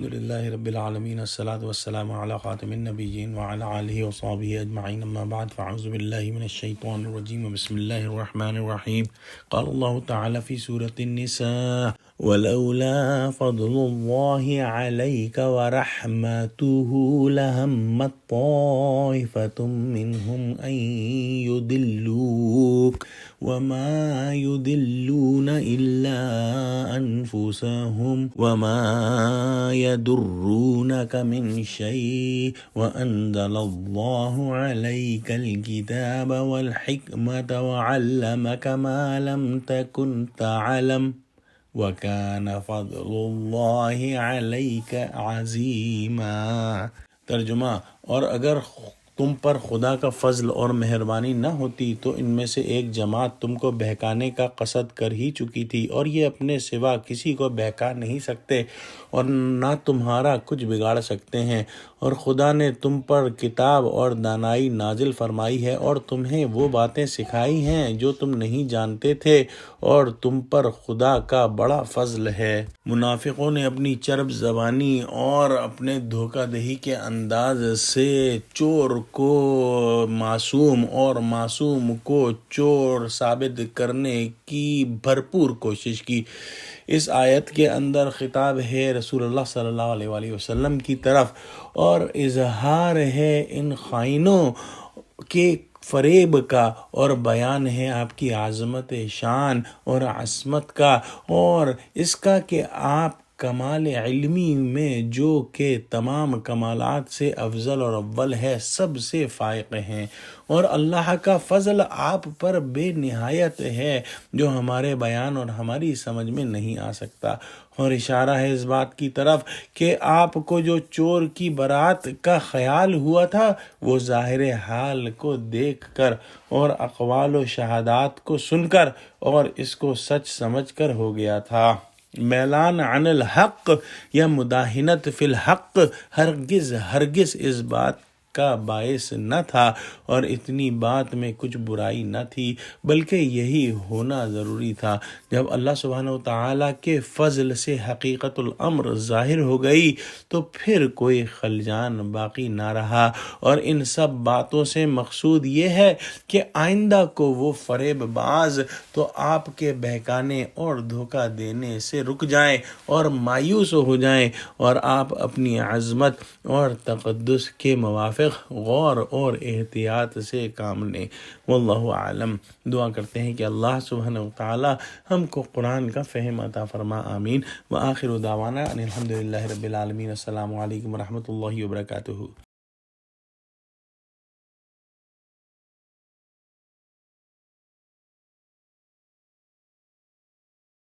لله رب العالمين الصلاة والسلام على خاتم النبيين وعلى آله وصحبه أجمعين أما بعد فأعوذ بالله من الشيطان الرجيم بسم الله الرحمن الرحيم قال الله تعالى في سورة النساء ولولا فضل الله عليك ورحمته لهمت طائفة منهم أن يضلوك وما يضلون إلا أنفسهم وما يضرونك من شيء وأنزل الله عليك الكتاب والحكمة وعلمك ما لم تكن تعلم وَكَانَ فَضْلُ اللَّهِ عَلَيْكَ عَظِيمًا۔ ترجمہ: اور اگر تم پر خدا کا فضل اور مہربانی نہ ہوتی تو ان میں سے ایک جماعت تم کو بہکانے کا قصد کر ہی چکی تھی، اور یہ اپنے سوا کسی کو بہکا نہیں سکتے اور نہ تمہارا کچھ بگاڑ سکتے ہیں، اور خدا نے تم پر کتاب اور دانائی نازل فرمائی ہے اور تمہیں وہ باتیں سکھائی ہیں جو تم نہیں جانتے تھے، اور تم پر خدا کا بڑا فضل ہے۔ منافقوں نے اپنی چرب زبانی اور اپنے دھوکہ دہی کے انداز سے چور کو معصوم اور معصوم کو چور ثابت کرنے کی بھرپور کوشش کی۔ اس آیت کے اندر خطاب ہے رسول اللہ صلی اللہ علیہ وآلہ وسلم کی طرف، اور اظہار ہے ان خائنوں کے فریب کا، اور بیان ہے آپ کی عظمت شان اور عصمت کا، اور اس کا کہ آپ کمال علمی میں جو کہ تمام کمالات سے افضل اور اول ہے سب سے فائق ہیں، اور اللہ کا فضل آپ پر بے نہایت ہے جو ہمارے بیان اور ہماری سمجھ میں نہیں آ سکتا۔ اور اشارہ ہے اس بات کی طرف کہ آپ کو جو چور کی برات کا خیال ہوا تھا وہ ظاہر حال کو دیکھ کر اور اقوال و شہادات کو سن کر اور اس کو سچ سمجھ کر ہو گیا تھا۔ میلان عن الحق یا مداہنت فی الحق ہرگز اس بات کا باعث نہ تھا، اور اتنی بات میں کچھ برائی نہ تھی، بلکہ یہی ہونا ضروری تھا۔ جب اللہ سبحانہ و تعالیٰ کے فضل سے حقیقت الامر ظاہر ہو گئی تو پھر کوئی خلجان باقی نہ رہا، اور ان سب باتوں سے مقصود یہ ہے کہ آئندہ کو وہ فریب باز تو آپ کے بہکانے اور دھوکہ دینے سے رک جائیں اور مایوس ہو جائیں، اور آپ اپنی عظمت اور تقدس کے موافق غور اور احتیاط سے کام لیں۔ واللہ عالم۔ دعا کرتے ہیں کہ اللہ سبحانہ و تعالی ہم کو قرآن کا فہم عطا فرما، آمین۔ وآخر دعوانا ان الحمد للہ رب العالمین۔ السلام علیکم ورحمۃ اللہ وبرکاتہ۔